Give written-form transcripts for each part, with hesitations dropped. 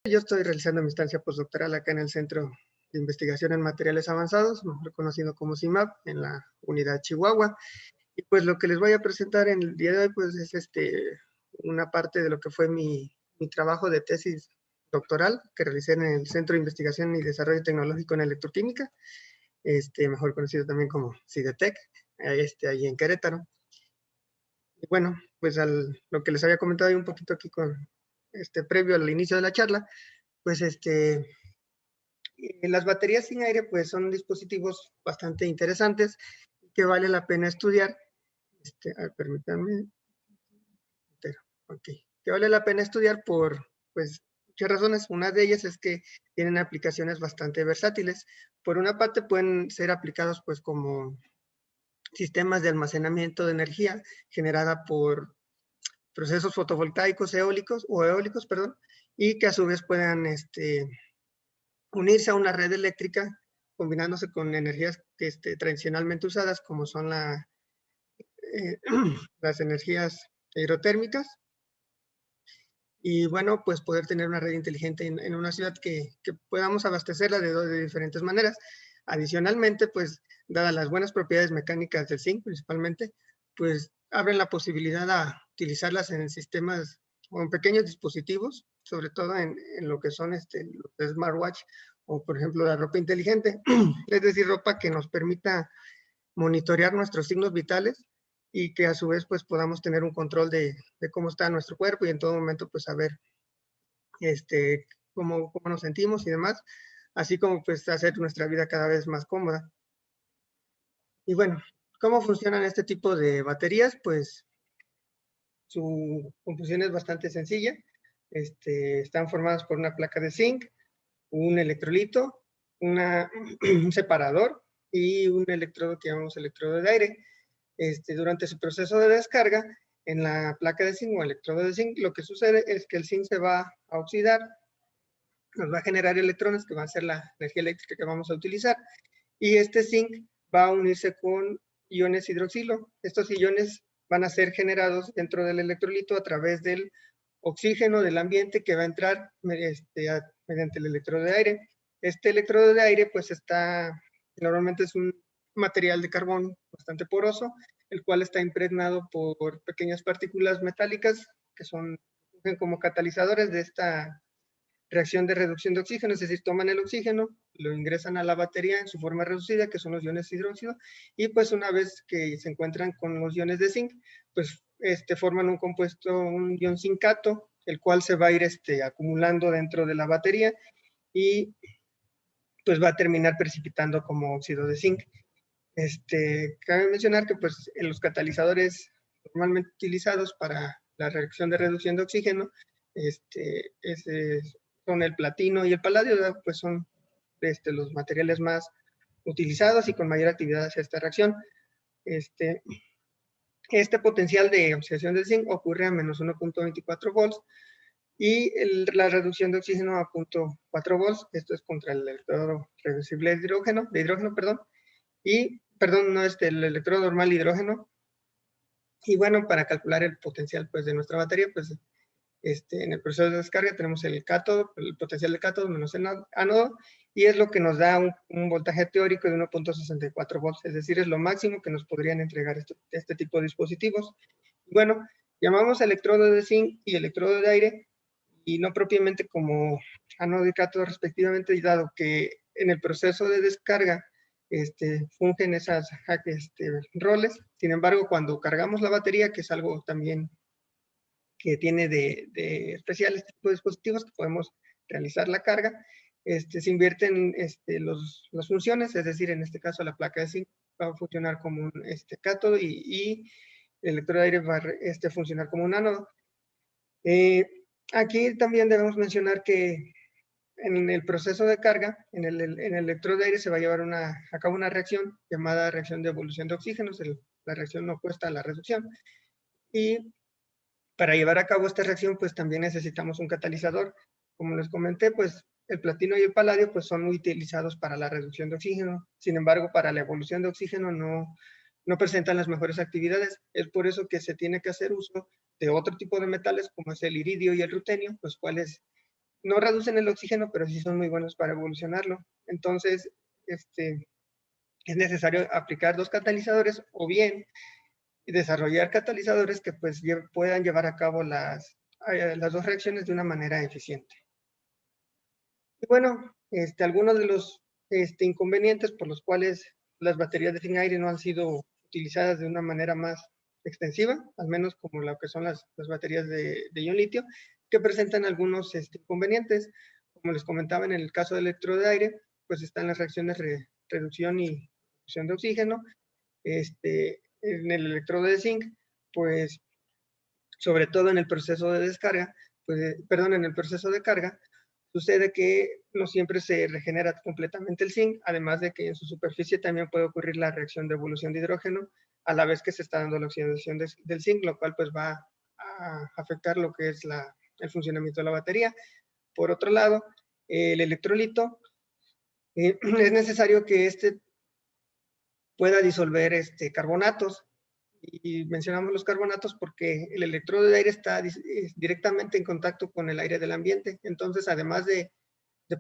Yo estoy realizando mi estancia postdoctoral acá en el Centro de Investigación en Materiales Avanzados, mejor conocido como CIMAP, en la unidad Chihuahua. Y pues lo que les voy a presentar en el día de hoy, pues es una parte de lo que fue mi trabajo de tesis doctoral que realicé en el Centro de Investigación y Desarrollo Tecnológico en Electroquímica, mejor conocido también como CIDETEC, ahí en Querétaro. Y bueno, pues lo que les había comentado ahí un poquito aquí previo al inicio de la charla, pues las baterías sin aire pues son dispositivos bastante interesantes que vale la pena estudiar. Permítanme. Okay. Que vale la pena estudiar por pues muchas razones. Una de ellas es que tienen aplicaciones bastante versátiles. Por una parte pueden ser aplicados pues como sistemas de almacenamiento de energía generada por procesos fotovoltaicos eólicos, perdón, y que a su vez puedan unirse a una red eléctrica combinándose con energías tradicionalmente usadas como son las energías hidrotérmicas y bueno, pues poder tener una red inteligente en una ciudad que podamos abastecerla de diferentes maneras. Adicionalmente, pues dadas las buenas propiedades mecánicas del zinc principalmente, pues abren la posibilidad a utilizarlas en sistemas o en pequeños dispositivos, sobre todo en lo que son los smartwatch o por ejemplo la ropa inteligente, es decir, ropa que nos permita monitorear nuestros signos vitales y que a su vez pues podamos tener un control de cómo está nuestro cuerpo y en todo momento pues saber cómo nos sentimos y demás, así como pues hacer nuestra vida cada vez más cómoda. Y bueno, ¿cómo funcionan este tipo de baterías? Pues su composición es bastante sencilla. Están formadas por una placa de zinc, un electrolito, un separador y un electrodo que llamamos electrodo de aire. Durante su proceso de descarga, en la placa de zinc o electrodo de zinc, lo que sucede es que el zinc se va a oxidar, nos va a generar electrones que van a ser la energía eléctrica que vamos a utilizar, y este zinc va a unirse con iones hidroxilo. Estos iones van a ser generados dentro del electrolito a través del oxígeno del ambiente que va a entrar mediante el electrodo de aire. Este electrodo de aire pues normalmente es un material de carbón bastante poroso, el cual está impregnado por pequeñas partículas metálicas que son como catalizadores de esta reacción de reducción de oxígeno, es decir, toman el oxígeno, lo ingresan a la batería en su forma reducida, que son los iones hidróxido, y pues una vez que se encuentran con los iones de zinc, pues forman un compuesto, un ion zincato, el cual se va a ir acumulando dentro de la batería y pues va a terminar precipitando como óxido de zinc. Cabe mencionar que pues los catalizadores normalmente utilizados para la reacción de reducción de oxígeno son el platino y el paladio, pues son los materiales más utilizados y con mayor actividad hacia esta reacción. Este potencial de oxidación del zinc ocurre a menos 1.24 volts y la reducción de oxígeno a 0.4 volts, esto es contra el electrodo reversible de hidrógeno, y, perdón, no el electrodo normal de hidrógeno. Y bueno, para calcular el potencial pues, de nuestra batería, pues en el proceso de descarga tenemos el cátodo, el potencial de cátodo menos el ánodo, y es lo que nos da un voltaje teórico de 1.64 volts, es decir, es lo máximo que nos podrían entregar este tipo de dispositivos. Y bueno, llamamos electrodo de zinc y electrodo de aire, y no propiamente como ánodo y cátodo respectivamente, dado que en el proceso de descarga fungen esas roles. Sin embargo, cuando cargamos la batería, que es algo también que tiene de especial este tipo de dispositivos, que podemos realizar la carga, se invierten las funciones, es decir, en este caso la placa de zinc va a funcionar como un cátodo y el electrodo de aire va a funcionar como un ánodo. Aquí también debemos mencionar que en el proceso de carga, en el electrodo de aire se va a llevar a cabo una reacción llamada reacción de evolución de oxígenos, la reacción opuesta a la reducción. Y para llevar a cabo esta reacción, pues también necesitamos un catalizador. Como les comenté, pues el platino y el paladio pues son muy utilizados para la reducción de oxígeno. Sin embargo, para la evolución de oxígeno no presentan las mejores actividades. Es por eso que se tiene que hacer uso de otro tipo de metales, como es el iridio y el rutenio, los cuales no reducen el oxígeno, pero sí son muy buenos para evolucionarlo. Entonces, es necesario aplicar dos catalizadores o bien desarrollar catalizadores que pues puedan llevar a cabo las dos reacciones de una manera eficiente. Y bueno, algunos de los inconvenientes por los cuales las baterías de zinc aire no han sido utilizadas de una manera más extensiva, al menos como lo que son las baterías de ion litio, que presentan algunos inconvenientes. Como les comentaba, en el caso del electrodo de aire, pues están las reacciones de reducción y fusión de oxígeno. En el electrodo de zinc, pues sobre todo en el proceso de descarga, pues, perdón, en el proceso de carga, sucede que no siempre se regenera completamente el zinc, además de que en su superficie también puede ocurrir la reacción de evolución de hidrógeno a la vez que se está dando la oxidación del zinc, lo cual pues va a afectar lo que es el funcionamiento de la batería. Por otro lado, el electrolito, es necesario que pueda disolver carbonatos. Y mencionamos los carbonatos porque el electrodo de aire está directamente en contacto con el aire del ambiente. Entonces, además de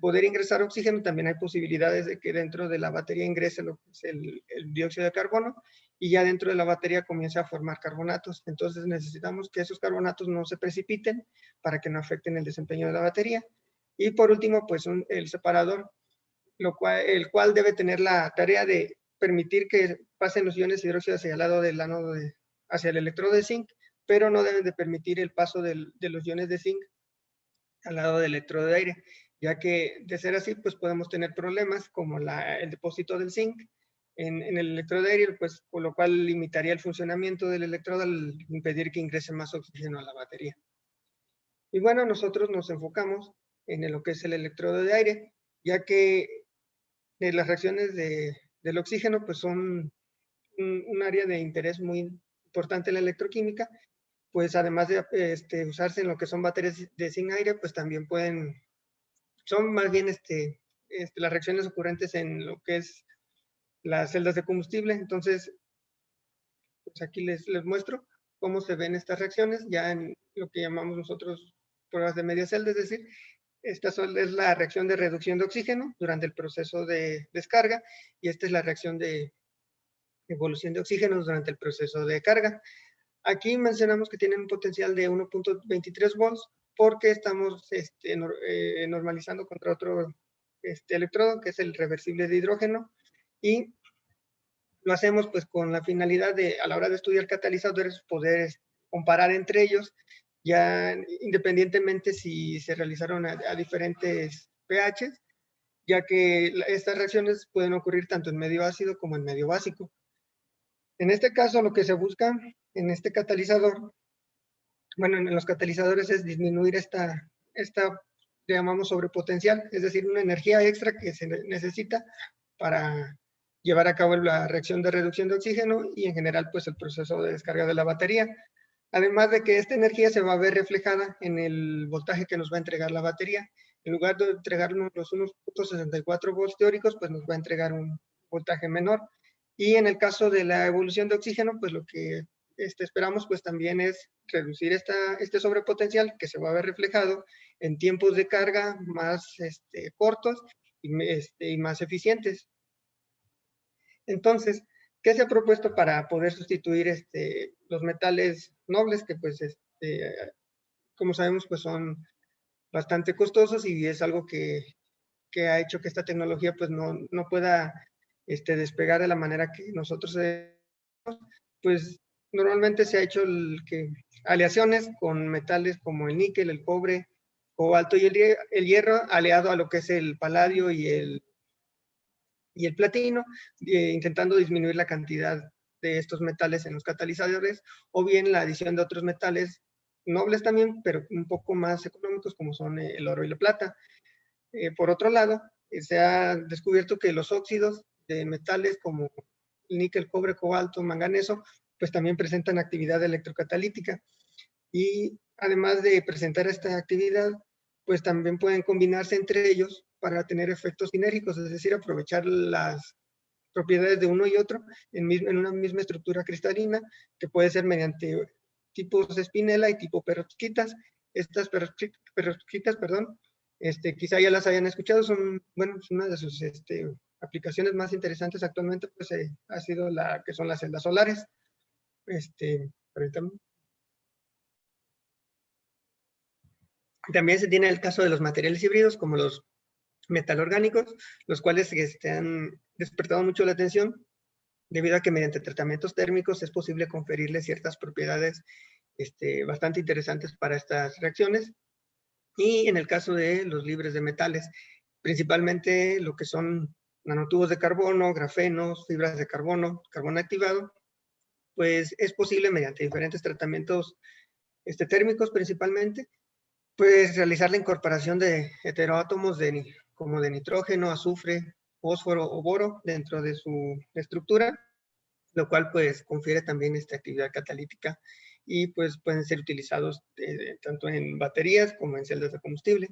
poder ingresar oxígeno, también hay posibilidades de que dentro de la batería ingrese lo que es el dióxido de carbono y ya dentro de la batería comience a formar carbonatos. Entonces necesitamos que esos carbonatos no se precipiten para que no afecten el desempeño de la batería. Y por último, pues el separador, el cual debe tener la tarea de permitir que pasen los iones hidróxido hacia el lado del ánodo, hacia el electrodo de zinc, pero no deben de permitir el paso de los iones de zinc al lado del electrodo de aire, ya que de ser así, pues podemos tener problemas como el depósito del zinc en el electrodo de aire, pues con lo cual limitaría el funcionamiento del electrodo al impedir que ingrese más oxígeno a la batería. Y bueno, nosotros nos enfocamos en lo que es el electrodo de aire, ya que las reacciones del oxígeno pues son un área de interés muy importante en la electroquímica, pues además de usarse en lo que son baterías de zinc aire, pues también son más bien las reacciones ocurrentes en lo que es las celdas de combustible. Entonces, pues aquí les muestro cómo se ven estas reacciones ya en lo que llamamos nosotros pruebas de media celda, es decir, esta es la reacción de reducción de oxígeno durante el proceso de descarga y esta es la reacción de evolución de oxígeno durante el proceso de carga. Aquí mencionamos que tienen un potencial de 1.23 volts porque estamos normalizando contra otro electrodo que es el reversible de hidrógeno y lo hacemos pues con la finalidad de, a la hora de estudiar catalizadores, poder comparar entre ellos, ya independientemente si se realizaron a diferentes pHs, ya que estas reacciones pueden ocurrir tanto en medio ácido como en medio básico. En este caso, lo que se busca en este catalizador, bueno, en los catalizadores es disminuir esta llamamos sobrepotencial, es decir, una energía extra que se necesita para llevar a cabo la reacción de reducción de oxígeno y en general pues el proceso de descarga de la batería. Además de que esta energía se va a ver reflejada en el voltaje que nos va a entregar la batería. En lugar de entregarnos los 1.64 volts teóricos, pues nos va a entregar un voltaje menor. Y en el caso de la evolución de oxígeno, pues lo que esperamos pues también es reducir este sobrepotencial que se va a ver reflejado en tiempos de carga más cortos y más eficientes. Entonces, ¿qué se ha propuesto para poder sustituir los metales nobles que pues como sabemos pues son bastante costosos y es algo que ha hecho que esta tecnología pues no pueda despegar de la manera que nosotros pues normalmente se ha hecho aleaciones con metales como el níquel, el cobre, cobalto y el hierro, aliado a lo que es el paladio y el platino, intentando disminuir la cantidad de estos metales en los catalizadores, o bien la adición de otros metales nobles también, pero un poco más económicos como son el oro y la plata. Por otro lado, se ha descubierto que los óxidos de metales como el níquel, cobre, cobalto, manganeso, pues también presentan actividad electrocatalítica. Y además de presentar esta actividad, pues también pueden combinarse entre ellos para tener efectos sinérgicos, es decir, aprovechar las propiedades de uno y otro en una misma estructura cristalina, que puede ser mediante tipos de espinela y tipo perovskitas. Estas perovskitas, perdón, Quizá ya las hayan escuchado, son, bueno, es una de sus aplicaciones más interesantes actualmente, pues ha sido la que son las celdas solares. Permítame. También se tiene el caso de los materiales híbridos, como los metalorgánicos, los cuales han despertado mucho la atención, debido a que mediante tratamientos térmicos es posible conferirle ciertas propiedades bastante interesantes para estas reacciones. Y en el caso de los libres de metales, principalmente lo que son nanotubos de carbono, grafenos, fibras de carbono, carbono activado, pues es posible mediante diferentes tratamientos térmicos principalmente, pues realizar la incorporación de heteroátomos como de nitrógeno, azufre, fósforo o boro dentro de su estructura, lo cual pues confiere también esta actividad catalítica y pues pueden ser utilizados tanto en baterías como en celdas de combustible.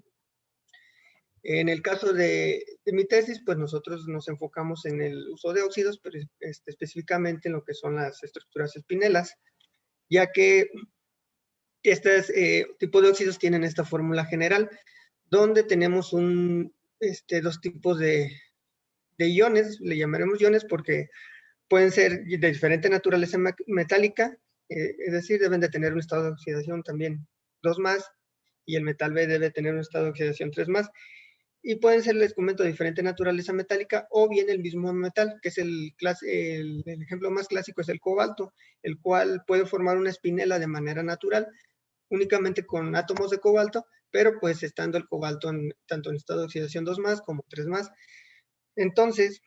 En el caso de mi tesis, pues nosotros nos enfocamos en el uso de óxidos, pero específicamente en lo que son las estructuras espinelas, ya que este tipo de óxidos tienen esta fórmula general, donde tenemos dos tipos de iones, le llamaremos iones porque pueden ser de diferente naturaleza metálica, es decir, deben de tener un estado de oxidación también 2 más, y el metal B debe tener un estado de oxidación 3 más, y pueden ser, les comento, de diferente naturaleza metálica o bien el mismo metal, que es el ejemplo más clásico es el cobalto, el cual puede formar una espinela de manera natural, únicamente con átomos de cobalto, pero pues estando el cobalto tanto en estado de oxidación 2 más como 3 más. Entonces,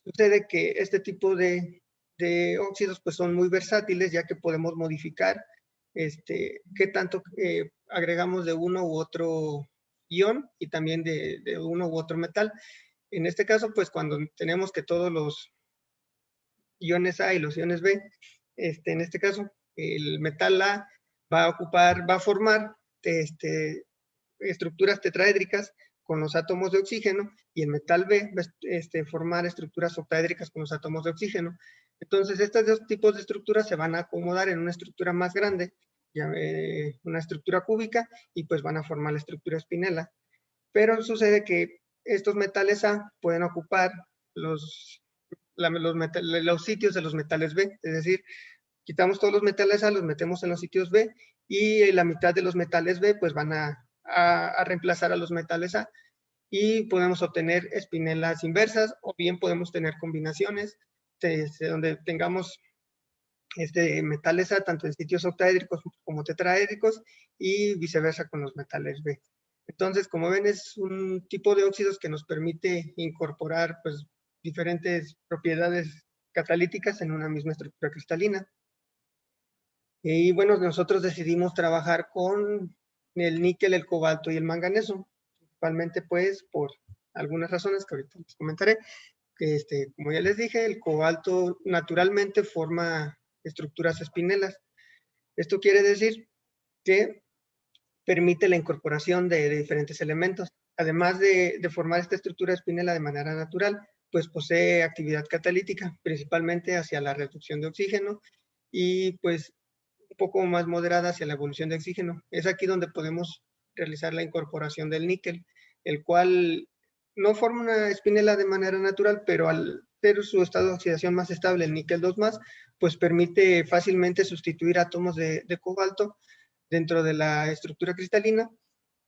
sucede que este tipo de óxidos pues son muy versátiles, ya que podemos modificar qué tanto agregamos de uno u otro ion y también de uno u otro metal. En este caso, pues cuando tenemos que todos los iones A y los iones B, en este caso, el metal A va a formar estructuras tetraédricas con los átomos de oxígeno, y el metal B va a formar estructuras octaédricas con los átomos de oxígeno. Entonces, estos dos tipos de estructuras se van a acomodar en una estructura más grande, una estructura cúbica, y pues van a formar la estructura espinela. Pero sucede que estos metales A pueden ocupar los sitios de los metales B, es decir, quitamos todos los metales A, los metemos en los sitios B, y la mitad de los metales B pues van a reemplazar a los metales A, y podemos obtener espinelas inversas, o bien podemos tener combinaciones donde tengamos metales A tanto en sitios octaédricos como tetraédricos, y viceversa con los metales B. Entonces, como ven, es un tipo de óxidos que nos permite incorporar pues diferentes propiedades catalíticas en una misma estructura cristalina. Y bueno, nosotros decidimos trabajar con el níquel, el cobalto y el manganeso, principalmente pues por algunas razones que ahorita les comentaré. Que como ya les dije, el cobalto naturalmente forma estructuras espinelas. Esto quiere decir que permite la incorporación de diferentes elementos. Además de formar esta estructura espinela de manera natural, pues posee actividad catalítica, principalmente hacia la reducción de oxígeno, y pues un poco más moderada hacia la evolución de oxígeno. Es aquí donde podemos realizar la incorporación del níquel, el cual no forma una espinela de manera natural, pero al ser su estado de oxidación más estable, el níquel 2 más, pues permite fácilmente sustituir átomos de cobalto dentro de la estructura cristalina,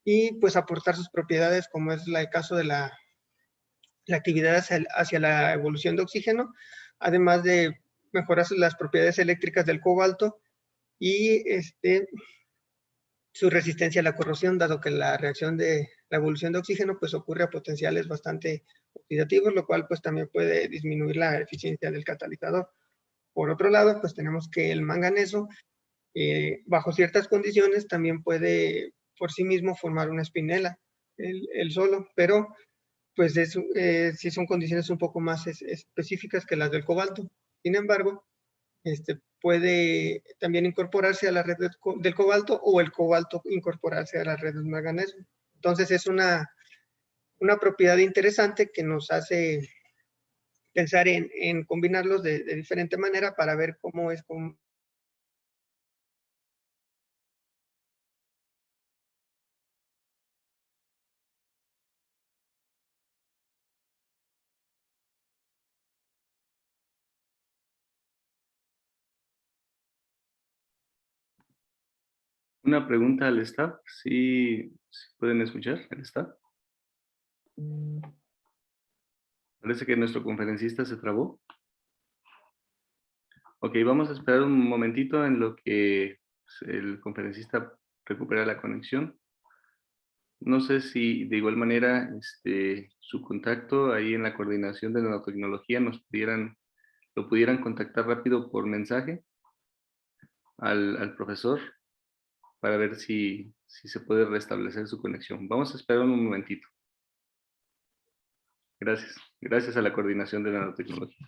y pues aportar sus propiedades, como es el caso de la actividad hacia la evolución de oxígeno, además de mejorar las propiedades eléctricas del cobalto y su resistencia a la corrosión, dado que la reacción de la evolución de oxígeno pues ocurre a potenciales bastante oxidativos, lo cual pues también puede disminuir la eficiencia del catalizador. Por otro lado, pues tenemos que el manganeso, bajo ciertas condiciones, también puede por sí mismo formar una espinela, el solo, pero pues sí son condiciones un poco más específicas que las del cobalto. Sin embargo, puede también incorporarse a la red del cobalto, o el cobalto incorporarse a la red del manganeso. Entonces es una propiedad interesante que nos hace pensar en combinarlos de diferente manera para ver cómo es Una pregunta al staff, ¿sí pueden escuchar el staff? Parece que nuestro conferencista se trabó. Ok, vamos a esperar un momentito en lo que el conferencista recupera la conexión. No sé si de igual manera su contacto ahí en la coordinación de nanotecnología lo pudieran contactar rápido por mensaje al profesor para ver si se puede restablecer su conexión. Vamos a esperar un momentito. Gracias. Gracias a la coordinación de nanotecnología.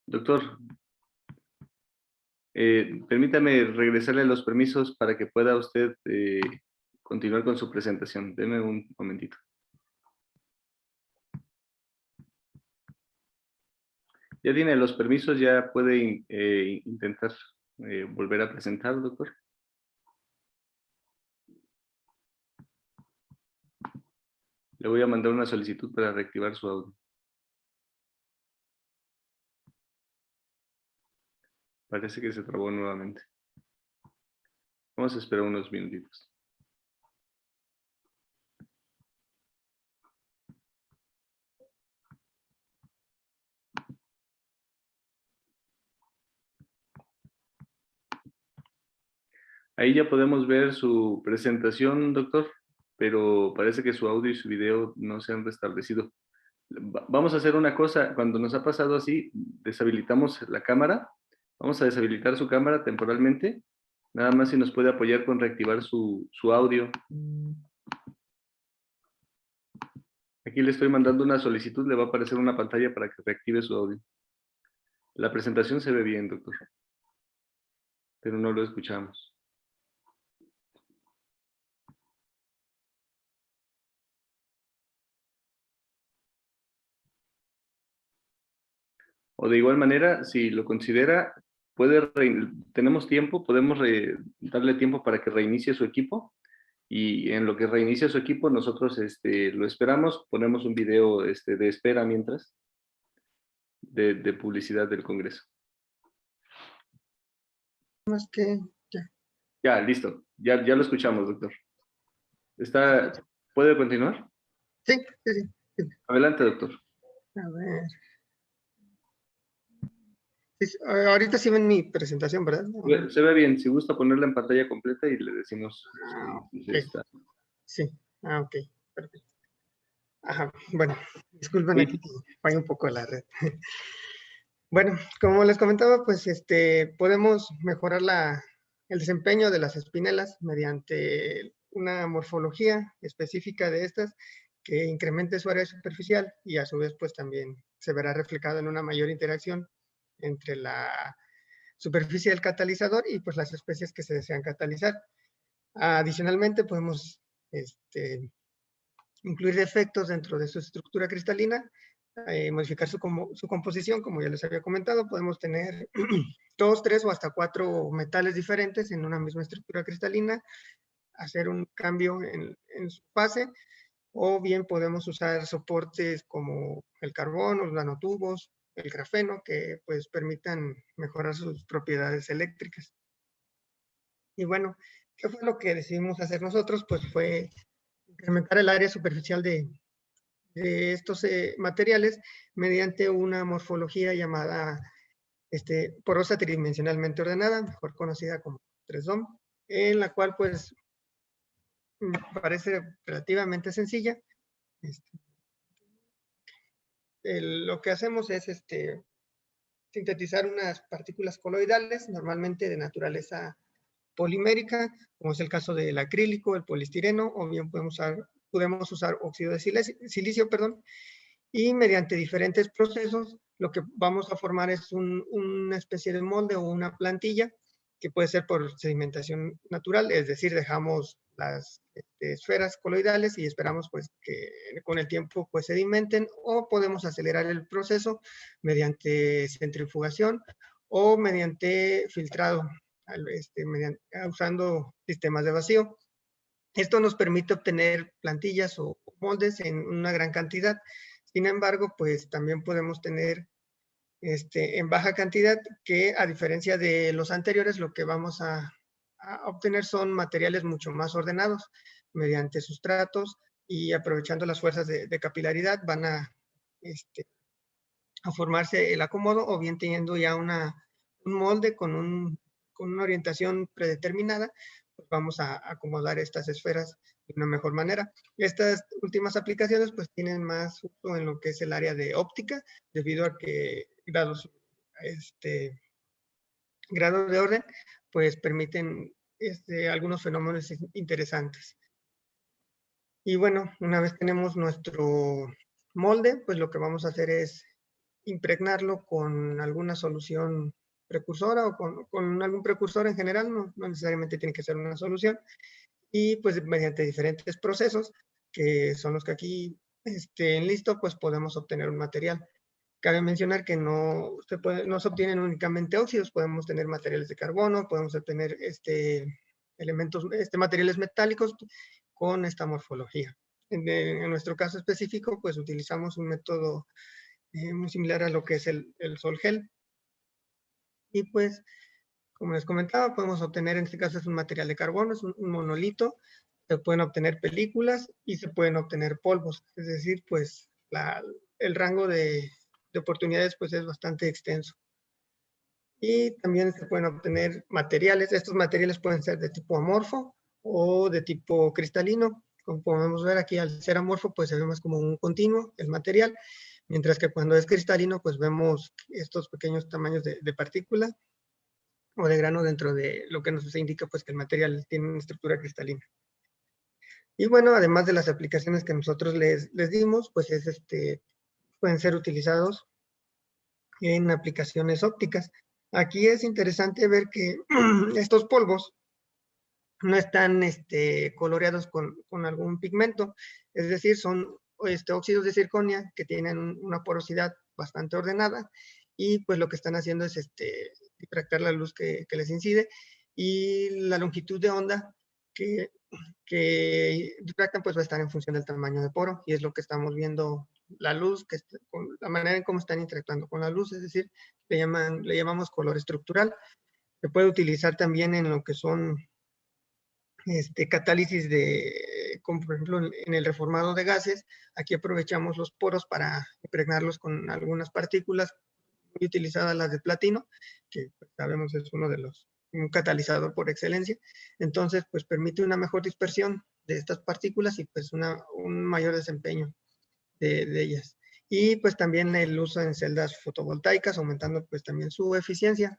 Doctor, permítame regresarle los permisos para que pueda usted continuar con su presentación. Deme un momentito. Ya tiene los permisos, ya puede intentar volver a presentar, doctor. Le voy a mandar una solicitud para reactivar su audio. Parece que se trabó nuevamente. Vamos a esperar unos minutitos. Ahí ya podemos ver su presentación, doctor, pero parece que su audio y su video no se han restablecido. Vamos a hacer una cosa, cuando nos ha pasado así, deshabilitamos la cámara, vamos a deshabilitar su cámara temporalmente, nada más si nos puede apoyar con reactivar su audio. Aquí le estoy mandando una solicitud, le va a aparecer una pantalla para que reactive su audio. La presentación se ve bien, doctor, pero no lo escuchamos. O de igual manera, si lo considera, tenemos tiempo, podemos darle tiempo para que reinicie su equipo, y en lo que reinicia su equipo, nosotros lo esperamos, ponemos un video de espera mientras, de publicidad del Congreso. Más que ya. Ya, listo. Ya lo escuchamos, doctor. ¿Puede continuar? Sí, sí, sí. Adelante, doctor. A ver. Sí, ahorita sí ven mi presentación, ¿verdad? Se ve bien. Si gusta ponerla en pantalla completa y le decimos si está. Sí, ok, perfecto. Ajá, bueno, disculpen aquí que falla un poco la red. Bueno, como les comentaba, pues podemos mejorar el desempeño de las espinelas mediante una morfología específica de estas que incremente su área superficial y a su vez pues también se verá reflejado en una mayor interacción entre la superficie del catalizador y pues las especies que se desean catalizar. Adicionalmente podemos incluir defectos dentro de su estructura cristalina, modificar su composición, como ya les había comentado. Podemos tener 2, 3 o hasta 4 metales diferentes en una misma estructura cristalina, hacer un cambio en su fase, o bien podemos usar soportes como el carbón, los nanotubos, el grafeno, que pues permitan mejorar sus propiedades eléctricas. Y bueno, ¿qué fue lo que decidimos hacer nosotros? Pues fue incrementar el área superficial de estos materiales mediante una morfología llamada porosa tridimensionalmente ordenada, mejor conocida como 3DOM, en la cual pues me parece relativamente sencilla. Lo que hacemos es sintetizar unas partículas coloidales, normalmente de naturaleza polimérica, como es el caso del acrílico, el poliestireno, o bien podemos usar óxido de silicio, y mediante diferentes procesos lo que vamos a formar es una especie de molde o una plantilla que puede ser por sedimentación natural, es decir, dejamos las esferas coloidales y esperamos pues que con el tiempo pues sedimenten, o podemos acelerar el proceso mediante centrifugación o mediante filtrado, usando sistemas de vacío. Esto nos permite obtener plantillas o moldes en una gran cantidad. Sin embargo, pues también podemos tener en baja cantidad, que a diferencia de los anteriores, lo que vamos a obtener son materiales mucho más ordenados mediante sustratos, y aprovechando las fuerzas de capilaridad van a formarse el acomodo, o bien teniendo ya un molde con una orientación predeterminada, pues vamos a acomodar estas esferas de una mejor manera. Estas últimas aplicaciones pues tienen más uso en lo que es el área de óptica, debido a que grados de orden pues permiten algunos fenómenos interesantes. Y bueno, una vez tenemos nuestro molde, pues lo que vamos a hacer es impregnarlo con alguna solución precursora, o con algún precursor en general, no necesariamente tiene que ser una solución, y pues mediante diferentes procesos, que son los que aquí estén listos, pues podemos obtener un material. Cabe mencionar que no se obtienen únicamente óxidos, podemos tener materiales de carbono, podemos obtener materiales metálicos con esta morfología. En nuestro caso específico, pues utilizamos un método muy similar a lo que es el sol gel. Y pues, como les comentaba, podemos obtener, en este caso es un material de carbono, es un monolito. Se pueden obtener películas y se pueden obtener polvos. Es decir, pues el rango de oportunidades pues es bastante extenso. Y también se pueden obtener materiales. Estos materiales pueden ser de tipo amorfo o de tipo cristalino. Como podemos ver aquí, al ser amorfo, pues se ve más como un continuo el material, mientras que cuando es cristalino, pues vemos estos pequeños tamaños de partícula o de grano dentro de lo que nos indica pues que el material tiene una estructura cristalina. Y bueno, además de las aplicaciones que nosotros les dimos, pues pueden ser utilizados en aplicaciones ópticas. Aquí es interesante ver que estos polvos no están coloreados con algún pigmento, es decir, son óxidos de zirconia que tienen una porosidad bastante ordenada, y pues lo que están haciendo es difractar la luz que les incide, y la longitud de onda que difractan pues va a estar en función del tamaño de poro, y es lo que estamos viendo, la luz, con la manera en cómo están interactuando con la luz, es decir, le llamamos color estructural. Se puede utilizar también en lo que son catálisis como por ejemplo en el reformado de gases. Aquí aprovechamos los poros para impregnarlos con algunas partículas, muy utilizadas las de platino, que pues, sabemos es un catalizador por excelencia. Entonces, pues permite una mejor dispersión de estas partículas y pues un mayor desempeño de ellas. Y pues también el uso en celdas fotovoltaicas, aumentando pues también su eficiencia.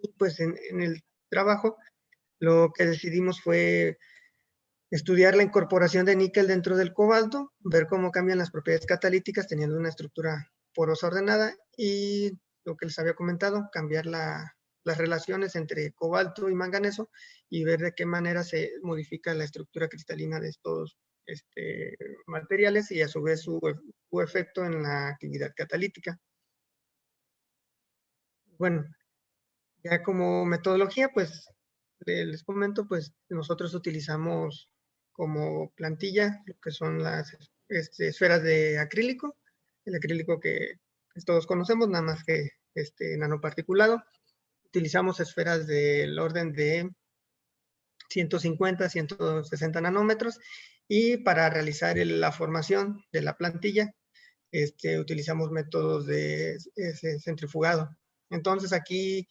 Y pues en el trabajo, lo que decidimos fue estudiar la incorporación de níquel dentro del cobalto, ver cómo cambian las propiedades catalíticas teniendo una estructura porosa ordenada, y lo que les había comentado, cambiar las relaciones entre cobalto y manganeso, y ver de qué manera se modifica la estructura cristalina de estos materiales, y a su vez su efecto en la actividad catalítica. Bueno, ya como metodología, pues les comento, pues nosotros utilizamos como plantilla lo que son las esferas de acrílico, el acrílico que todos conocemos, nada más que nanoparticulado. Utilizamos esferas del orden de 150, 160 nanómetros, y para realizar la formación de la plantilla, utilizamos métodos de centrifugado. Entonces aquí,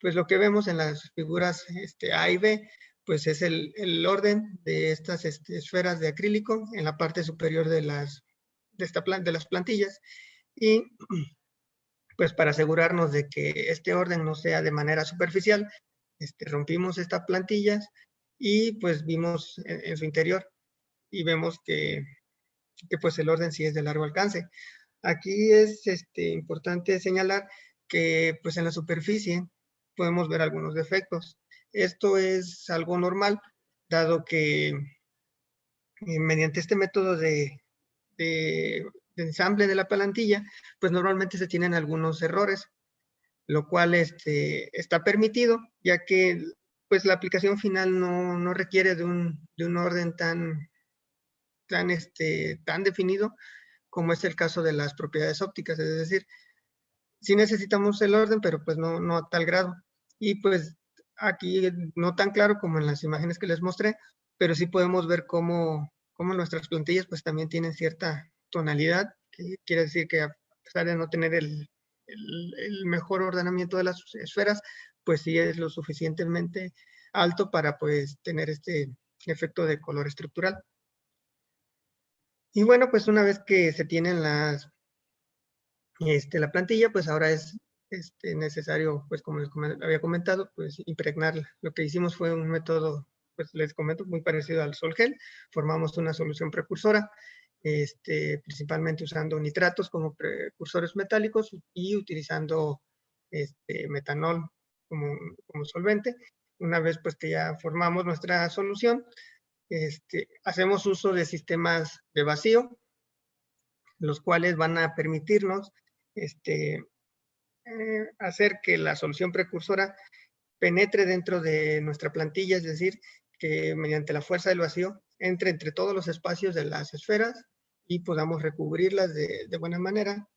pues lo que vemos en las figuras A y B, pues es el orden de estas esferas de acrílico en la parte superior de las plantillas, y pues para asegurarnos de que este orden no sea de manera superficial, rompimos estas plantillas y pues vimos en su interior y vemos que pues el orden sí es de largo alcance. Aquí es importante señalar que pues en la superficie podemos ver algunos defectos. Esto es algo normal, dado que mediante este método de ensamble de la plantilla, pues normalmente se tienen algunos errores, lo cual está permitido, ya que pues la aplicación final no requiere de un orden tan definido como es el caso de las propiedades ópticas, es decir, sí necesitamos el orden, pero pues no a tal grado. Y pues aquí no tan claro como en las imágenes que les mostré, pero sí podemos ver cómo nuestras plantillas pues también tienen cierta tonalidad, que quiere decir que a pesar de no tener el mejor ordenamiento de las esferas, pues sí es lo suficientemente alto para pues tener este efecto de color estructural. Y bueno, pues una vez que se tienen la plantilla, pues ahora es necesario, pues como les había comentado, pues impregnarla. Lo que hicimos fue un método, pues les comento, muy parecido al sol gel. Formamos una solución precursora, principalmente usando nitratos como precursores metálicos y utilizando metanol como solvente. Una vez pues que ya formamos nuestra solución, hacemos uso de sistemas de vacío, los cuales van a permitirnos hacer que la solución precursora penetre dentro de nuestra plantilla, es decir, que mediante la fuerza del vacío entre entre todos los espacios de las esferas y podamos recubrirlas de buena manera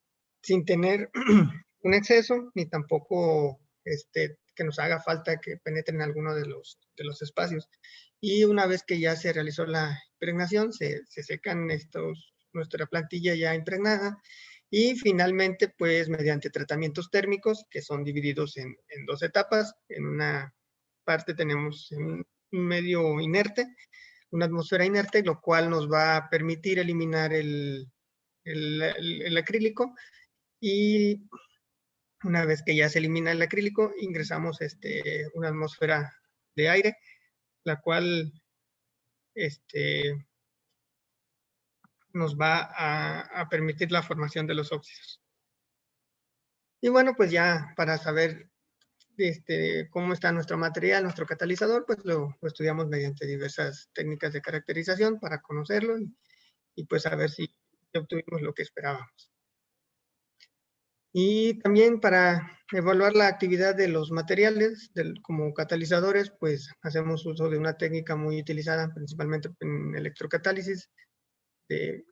sin tener un exceso ni tampoco que nos haga falta que penetren alguno de los espacios. Y una vez que ya se realizó la impregnación, se secan nuestra plantilla ya impregnada y finalmente, pues mediante tratamientos térmicos que son divididos en dos etapas. En una parte tenemos un medio inerte, una atmósfera inerte, lo cual nos va a permitir eliminar el acrílico y una vez que ya se elimina el acrílico, ingresamos una atmósfera de aire, la cual nos va a permitir la formación de los óxidos. Y bueno, pues ya para saber cómo está nuestro material, nuestro catalizador, pues lo estudiamos mediante diversas técnicas de caracterización para conocerlo y pues a ver si obtuvimos lo que esperábamos. Y también para evaluar la actividad de los materiales como catalizadores, pues hacemos uso de una técnica muy utilizada principalmente en electrocatálisis de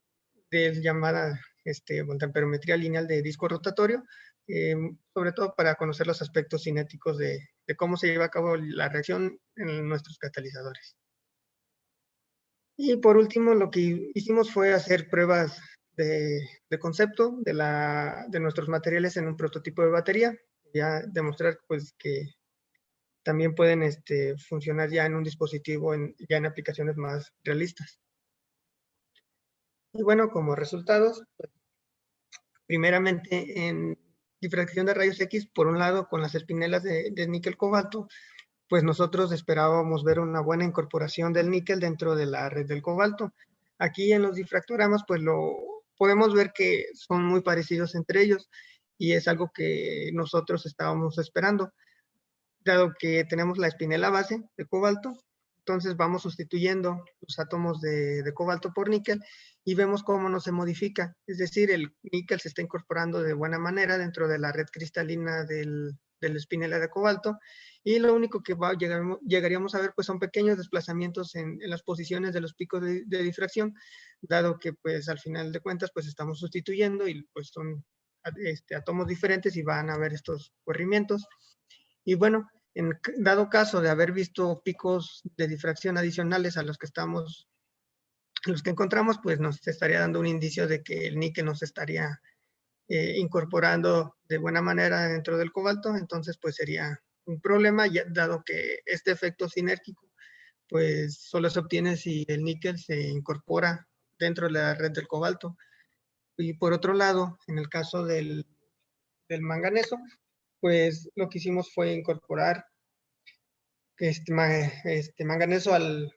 llamada voltamperometría lineal de disco rotatorio, sobre todo para conocer los aspectos cinéticos de cómo se lleva a cabo la reacción en nuestros catalizadores. Y por último, lo que hicimos fue hacer pruebas de concepto de nuestros materiales en un prototipo de batería, ya demostrar pues que también pueden funcionar ya en un dispositivo, ya en aplicaciones más realistas. Y bueno, como resultados, pues, primeramente en difracción de rayos X, por un lado con las espinelas de níquel cobalto, pues nosotros esperábamos ver una buena incorporación del níquel dentro de la red del cobalto. Aquí en los difractogramas, pues lo podemos ver que son muy parecidos entre ellos y es algo que nosotros estábamos esperando, dado que tenemos la espinela base de cobalto. Entonces vamos sustituyendo los átomos de cobalto por níquel y vemos cómo no se modifica. Es decir, el níquel se está incorporando de buena manera dentro de la red cristalina de la espinela de cobalto y lo único que llegaríamos a ver pues son pequeños desplazamientos en las posiciones de los picos de difracción, dado que pues al final de cuentas pues estamos sustituyendo y pues son átomos diferentes y van a haber estos corrimientos. Y bueno, en dado caso de haber visto picos de difracción adicionales a los que encontramos, pues nos estaría dando un indicio de que el níquel nos estaría incorporando de buena manera dentro del cobalto, entonces pues sería un problema, dado que este efecto sinérgico pues solo se obtiene si el níquel se incorpora dentro de la red del cobalto. Y por otro lado, en el caso del manganeso, pues lo que hicimos fue incorporar manganeso al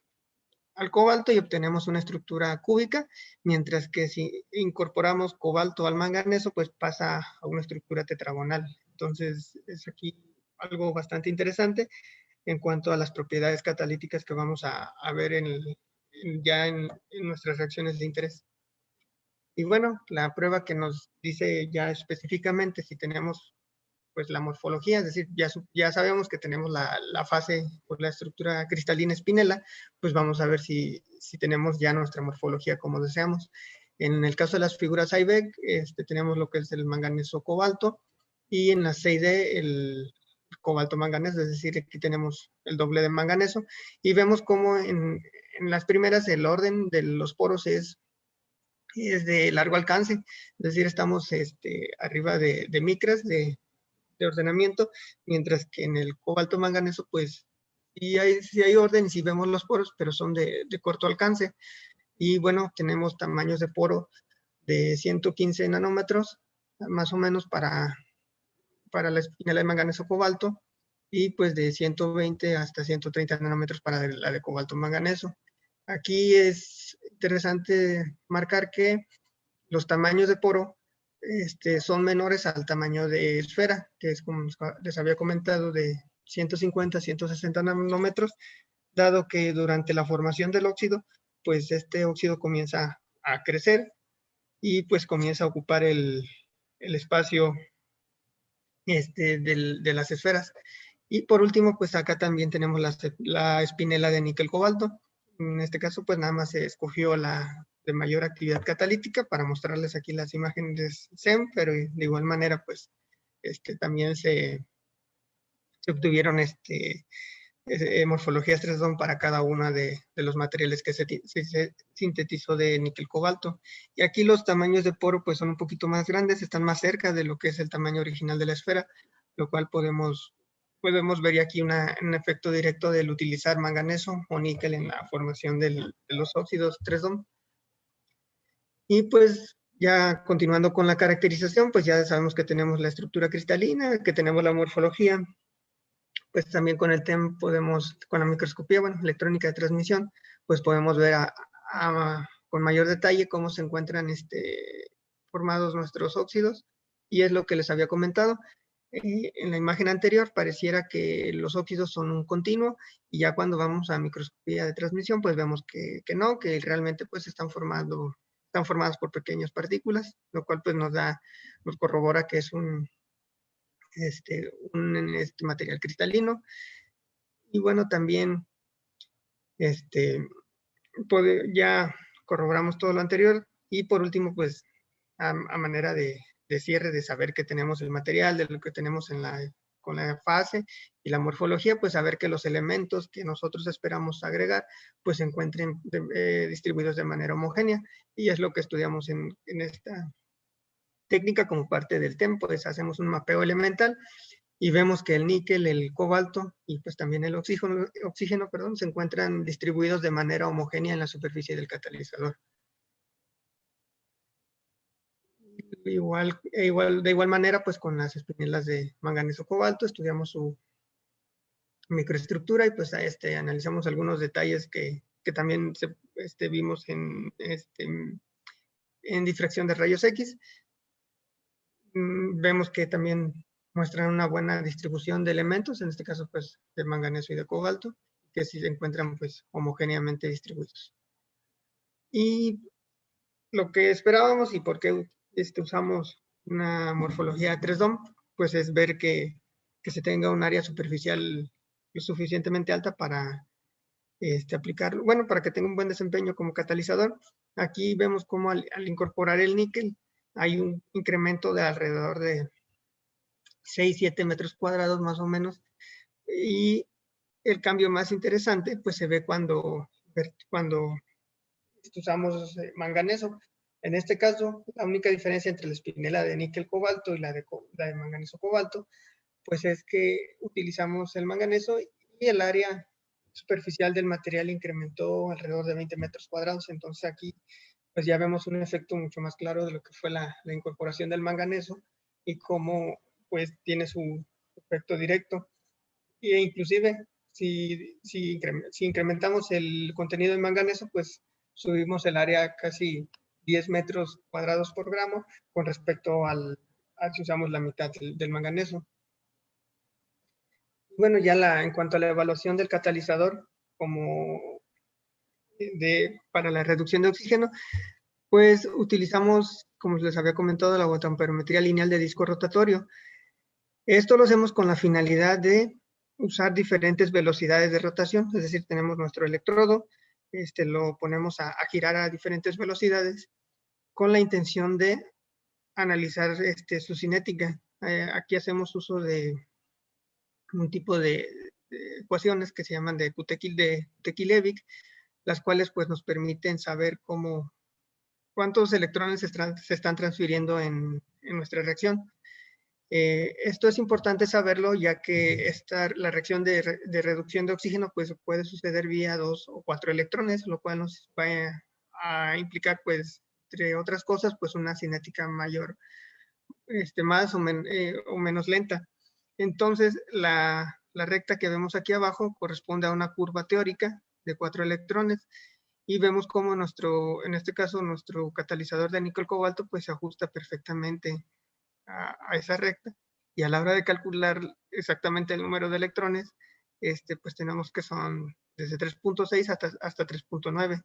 cobalto y obtenemos una estructura cúbica, mientras que si incorporamos cobalto al manganeso, pues pasa a una estructura tetragonal. Entonces, es aquí algo bastante interesante en cuanto a las propiedades catalíticas que vamos a ver ya en nuestras reacciones de interés. Y bueno, la prueba que nos dice ya específicamente si tenemos pues la morfología, es decir, ya sabemos que tenemos la fase por la estructura cristalina espinela, pues vamos a ver si tenemos ya nuestra morfología como deseamos. En el caso de las figuras IBEC, tenemos lo que es el manganeso cobalto, y en la 6D el cobalto manganeso, es decir, aquí tenemos el doble de manganeso, y vemos cómo en las primeras el orden de los poros es de largo alcance, es decir, estamos arriba de micras de ordenamiento, mientras que en el cobalto manganeso, pues sí hay orden y sí vemos los poros, pero son de corto alcance. Y bueno, tenemos tamaños de poro de 115 nanómetros, más o menos para la espinela de manganeso cobalto, y pues de 120 hasta 130 nanómetros para la de cobalto manganeso. Aquí es interesante marcar que los tamaños de poro son menores al tamaño de esfera, que es como les había comentado, de 150 a 160 nanómetros, dado que durante la formación del óxido, pues este óxido comienza a crecer y pues comienza a ocupar el espacio de las esferas. Y por último, pues acá también tenemos la espinela de níquel cobalto. En este caso, pues nada más se escogió la de mayor actividad catalítica para mostrarles aquí las imágenes SEM, pero de igual manera, pues también se obtuvieron morfologías 3D para cada una de los materiales que se sintetizó de níquel cobalto. Y aquí los tamaños de poro pues son un poquito más grandes, están más cerca de lo que es el tamaño original de la esfera, lo cual podemos ver aquí un efecto directo del utilizar manganeso o níquel en la formación de los óxidos 3D. Y pues ya continuando con la caracterización, pues ya sabemos que tenemos la estructura cristalina, que tenemos la morfología, pues también con el TEM podemos, con la microscopía, bueno, electrónica de transmisión, pues podemos ver con mayor detalle cómo se encuentran formados nuestros óxidos, y es lo que les había comentado. En la imagen anterior pareciera que los óxidos son un continuo, y ya cuando vamos a microscopía de transmisión, pues vemos que no, que realmente pues están formadas por pequeñas partículas, lo cual pues nos corrobora que es un material cristalino. Y bueno, también ya corroboramos todo lo anterior, y por último, pues a manera de cierre, de saber que tenemos el material, de lo que tenemos con la fase y la morfología, pues saber que los elementos que nosotros esperamos agregar, pues se encuentren distribuidos de manera homogénea, y es lo que estudiamos en esta técnica como parte del TEM. Pues hacemos un mapeo elemental y vemos que el níquel, el cobalto y pues también el oxígeno, se encuentran distribuidos de manera homogénea en la superficie del catalizador. De igual manera, pues con las espinelas de manganeso cobalto estudiamos su microestructura, y pues analizamos algunos detalles que también vimos en difracción de rayos X. Vemos que también muestran una buena distribución de elementos, en este caso pues de manganeso y de cobalto, que sí se encuentran pues homogéneamente distribuidos. Y lo que esperábamos y por qué usamos una morfología 3DOM, pues es ver que se tenga un área superficial lo suficientemente alta para aplicarlo, bueno, para que tenga un buen desempeño como catalizador. Aquí vemos cómo al incorporar el níquel hay un incremento de alrededor de 6-7 metros cuadrados más o menos, y el cambio más interesante pues se ve cuando usamos manganeso. En este caso, la única diferencia entre la espinela de níquel cobalto y la de manganeso cobalto, pues es que utilizamos el manganeso y el área superficial del material incrementó alrededor de 20 metros cuadrados. Entonces aquí pues ya vemos un efecto mucho más claro de lo que fue la incorporación del manganeso, y cómo pues tiene su efecto directo. E inclusive si incrementamos el contenido de manganeso, pues subimos el área casi 10 metros cuadrados por gramo con respecto a si usamos la mitad del manganeso. Bueno, ya en cuanto a la evaluación del catalizador como para la reducción de oxígeno, pues utilizamos, como les había comentado, la fotoamperometría lineal de disco rotatorio. Esto lo hacemos con la finalidad de usar diferentes velocidades de rotación, es decir, tenemos nuestro electrodo, lo ponemos a girar a diferentes velocidades con la intención de analizar su cinética. Aquí hacemos uso de un tipo de ecuaciones que se llaman de Kutekin-Levick, las cuales pues nos permiten saber cuántos electrones se están transfiriendo en nuestra reacción. Esto es importante saberlo, ya que la reacción de reducción de oxígeno pues, puede suceder vía 2 o 4 electrones, lo cual nos va a implicar, pues, entre otras cosas, pues una cinética mayor, más o menos lenta. Entonces, la recta que vemos aquí abajo corresponde a una curva teórica de 4 electrones, y vemos cómo en este caso, nuestro catalizador de níquel cobalto pues se ajusta perfectamente a esa recta, y a la hora de calcular exactamente el número de electrones, pues tenemos que son desde 3.6 hasta 3.9.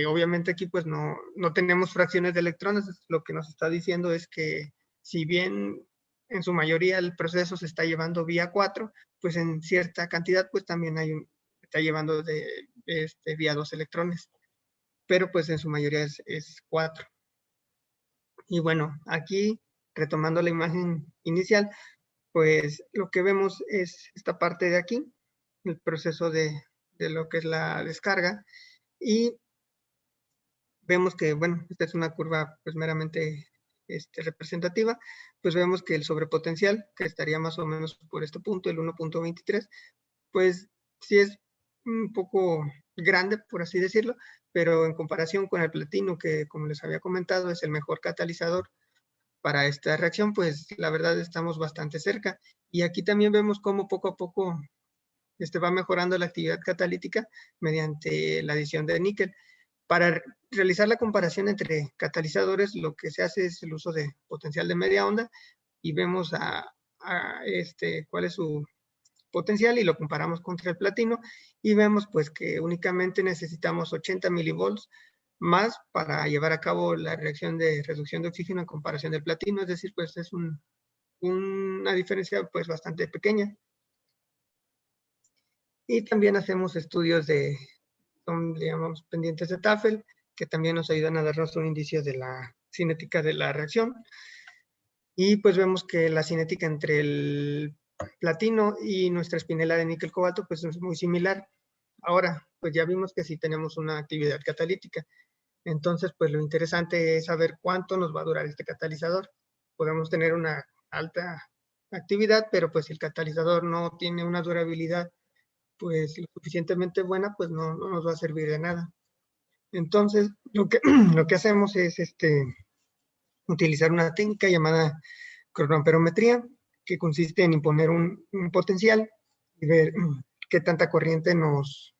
Obviamente aquí pues no tenemos fracciones de electrones, lo que nos está diciendo es que si bien en su mayoría el proceso se está llevando vía 4, pues en cierta cantidad pues también está llevando vía 2 electrones, pero pues en su mayoría es 4. Y bueno, aquí, retomando la imagen inicial, pues lo que vemos es esta parte de aquí, el proceso de lo que es la descarga, y vemos que, bueno, esta es una curva pues meramente representativa, pues vemos que el sobrepotencial, que estaría más o menos por este punto, el 1.23, pues sí es un poco grande, por así decirlo, pero en comparación con el platino, que como les había comentado, es el mejor catalizador para esta reacción, pues la verdad estamos bastante cerca. Y aquí también vemos cómo poco a poco va mejorando la actividad catalítica mediante la adición de níquel. Para realizar la comparación entre catalizadores, lo que se hace es el uso de potencial de media onda, y vemos cuál es su potencial y lo comparamos contra el platino, y vemos pues que únicamente necesitamos 80 milivolts más para llevar a cabo la reacción de reducción de oxígeno en comparación del platino, es decir, pues es una diferencia pues bastante pequeña. Y también hacemos estudios le llamamos pendientes de Tafel, que también nos ayudan a darnos un indicio de la cinética de la reacción. Y pues vemos que la cinética entre el platino y nuestra espinela de níquel cobalto pues es muy similar. Ahora, pues ya vimos que sí tenemos una actividad catalítica. Entonces, pues lo interesante es saber cuánto nos va a durar este catalizador. Podemos tener una alta actividad, pero pues si el catalizador no tiene una durabilidad pues lo suficientemente buena, pues no nos va a servir de nada. Entonces, lo que hacemos es utilizar una técnica llamada cronoamperometría, que consiste en imponer un potencial y ver qué tanta corriente nos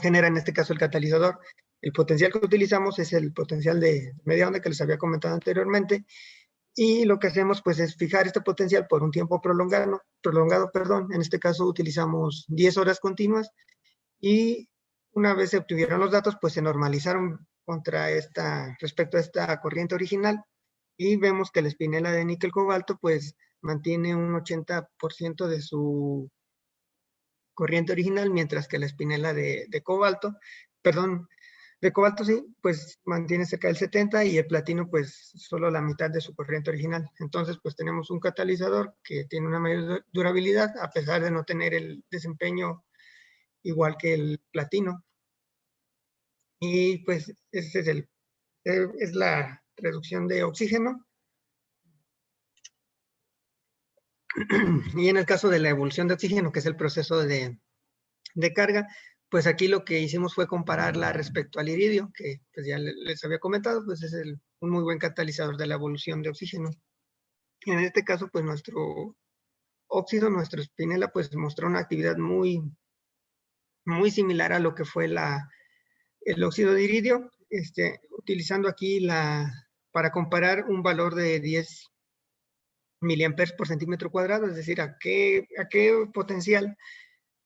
genera en este caso el catalizador. El potencial que utilizamos es el potencial de media onda que les había comentado anteriormente, y lo que hacemos pues es fijar este potencial por un tiempo prolongado, en este caso utilizamos 10 horas continuas, y una vez se obtuvieron los datos pues se normalizaron respecto a esta corriente original, y vemos que la espinela de níquel cobalto pues mantiene un 80% de su corriente original, mientras que la espinela de cobalto, perdón, de cobalto sí, pues mantiene cerca del 70, y el platino pues solo la mitad de su corriente original. Entonces pues tenemos un catalizador que tiene una mayor durabilidad a pesar de no tener el desempeño igual que el platino. Y pues ese es la reducción de oxígeno. Y en el caso de la evolución de oxígeno, que es el proceso de carga, pues aquí lo que hicimos fue compararla respecto al iridio, que pues ya les había comentado, pues es un muy buen catalizador de la evolución de oxígeno. En este caso, pues nuestro óxido, nuestro espinela, pues mostró una actividad muy, muy similar a lo que fue el óxido de iridio, utilizando aquí para comparar un valor de 10 miliamperes por centímetro cuadrado, es decir, a qué potencial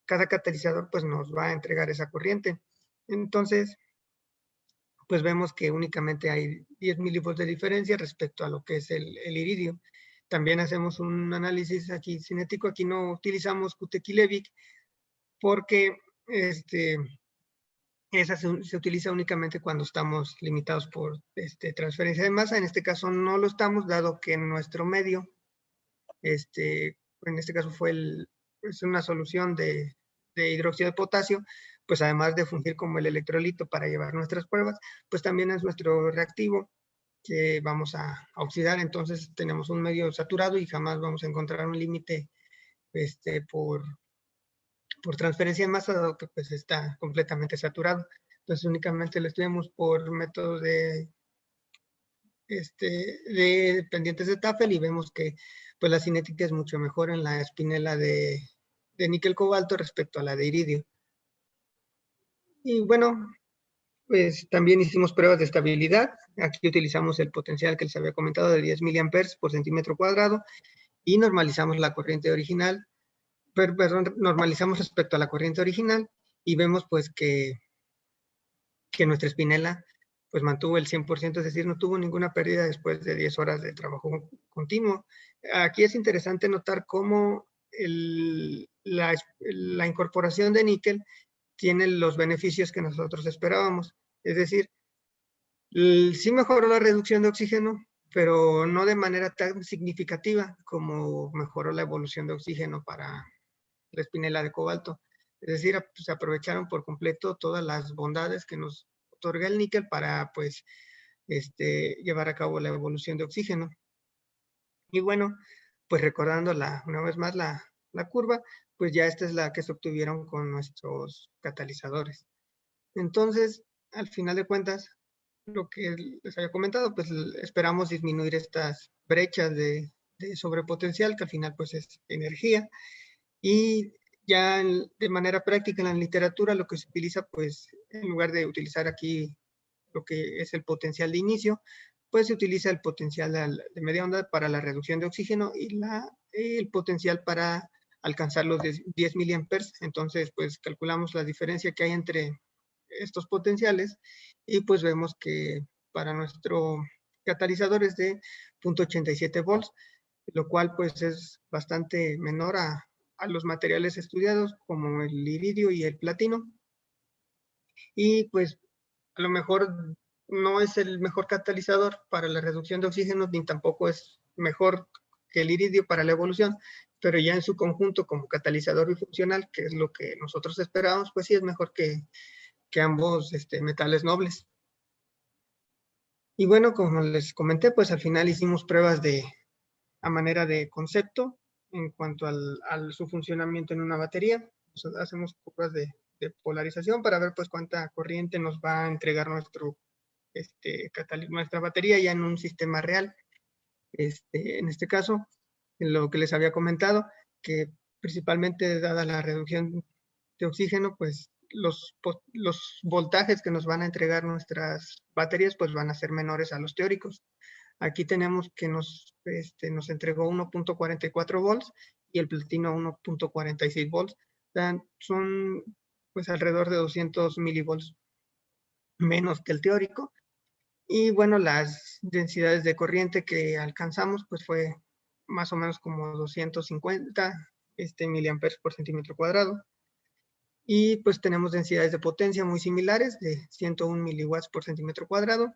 cada catalizador pues nos va a entregar esa corriente. Entonces, pues vemos que únicamente hay 10 milivolts de diferencia respecto a lo que es el iridio. También hacemos un análisis aquí cinético, aquí no utilizamos Kutek-Levick porque esa se utiliza únicamente cuando estamos limitados por transferencia de masa. En este caso no lo estamos, dado que en nuestro medio, en este caso es una solución de hidróxido de potasio, pues además de fungir como el electrolito para llevar nuestras pruebas, pues también es nuestro reactivo que vamos a oxidar. Entonces tenemos un medio saturado y jamás vamos a encontrar un límite por transferencia de masa, dado que pues está completamente saturado. Entonces únicamente lo estudiamos por métodos de pendientes de Tafel y vemos que pues la cinética es mucho mejor en la espinela de níquel cobalto respecto a la de iridio. Y bueno, pues también hicimos pruebas de estabilidad. Aquí utilizamos el potencial que les había comentado de 10 miliamperes por centímetro cuadrado y normalizamos la corriente original, perdón, normalizamos respecto a la corriente original y vemos pues que nuestra espinela pues mantuvo el 100%, es decir, no tuvo ninguna pérdida después de 10 horas de trabajo continuo. Aquí es interesante notar cómo la incorporación de níquel tiene los beneficios que nosotros esperábamos. Es decir, sí mejoró la reducción de oxígeno, pero no de manera tan significativa como mejoró la evolución de oxígeno para la espinela de cobalto. Es decir, se aprovecharon por completo todas las bondades que nos otorga el níquel para pues llevar a cabo la evolución de oxígeno. Y bueno, pues recordando una vez más la curva, pues ya esta es la que se obtuvieron con nuestros catalizadores. Entonces, al final de cuentas, lo que les había comentado, pues esperamos disminuir estas brechas de sobrepotencial, que al final pues es energía, y ya de manera práctica en la literatura lo que se utiliza, pues en lugar de utilizar aquí lo que es el potencial de inicio, pues se utiliza el potencial de media onda para la reducción de oxígeno y el potencial para alcanzar los 10 miliamperes. Entonces, pues calculamos la diferencia que hay entre estos potenciales y pues vemos que para nuestro catalizador es de 0.87 volts, lo cual pues es bastante menor a los materiales estudiados como el iridio y el platino. Y pues a lo mejor no es el mejor catalizador para la reducción de oxígeno, ni tampoco es mejor que el iridio para la evolución, pero ya en su conjunto como catalizador bifuncional, que es lo que nosotros esperábamos, pues sí es mejor que ambos metales nobles. Y bueno, como les comenté, pues al final hicimos pruebas a manera de concepto en cuanto su funcionamiento en una batería. Pues hacemos pruebas de polarización para ver pues cuánta corriente nos va a entregar nuestra batería ya en un sistema real. En este caso, en lo que les había comentado, que principalmente dada la reducción de oxígeno, pues los voltajes que nos van a entregar nuestras baterías pues van a ser menores a los teóricos. Aquí tenemos que nos entregó 1.44 volts y el platino 1.46 volts. Son pues alrededor de 200 milivolts menos que el teórico. Y bueno, las densidades de corriente que alcanzamos pues fue más o menos como 250 miliamperes por centímetro cuadrado. Y pues tenemos densidades de potencia muy similares de 101 miliwatts por centímetro cuadrado.